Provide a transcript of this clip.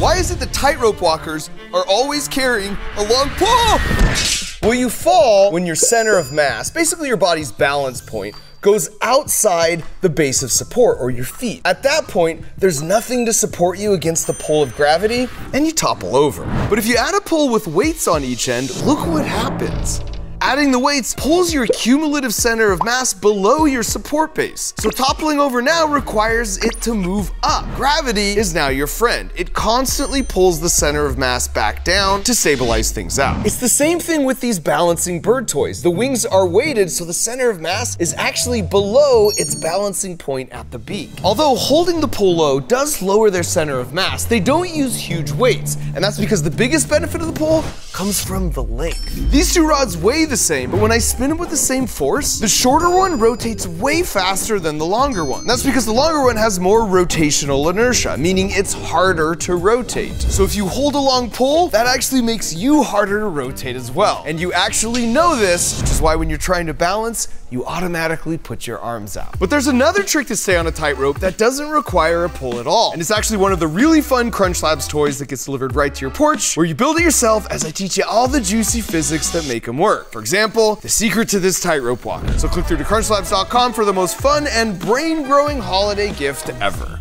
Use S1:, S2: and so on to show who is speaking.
S1: Why is it that tightrope walkers are always carrying a long pole?
S2: Well, you fall when your center of mass, basically your body's balance point, goes outside the base of support, or your feet. At that point, there's nothing to support you against the pull of gravity, and you topple over.
S1: But if you add a pole with weights on each end, look what happens. Adding the weights pulls your cumulative center of mass below your support base. So toppling over now requires it to move up. Gravity is now your friend. It constantly pulls the center of mass back down to stabilize things out.
S2: It's the same thing with these balancing bird toys. The wings are weighted, so the center of mass is actually below its balancing point at the beak.
S1: Although holding the pole low does lower their center of mass, they don't use huge weights. And that's because the biggest benefit of the pole comes from the length. These two rods weigh the same, but when I spin them with the same force, the shorter one rotates way faster than the longer one. That's because the longer one has more rotational inertia, meaning it's harder to rotate. So if you hold a long pole, that actually makes you harder to rotate as well. And you actually know this, which is why when you're trying to balance, you automatically put your arms out. But there's another trick to stay on a tightrope that doesn't require a pull at all. And it's actually one of the really fun Crunch Labs toys that gets delivered right to your porch, where you build it yourself as I teach you all the juicy physics that make them work. For example, the secret to this tightrope walker. So click through to crunchlabs.com for the most fun and brain-growing holiday gift ever.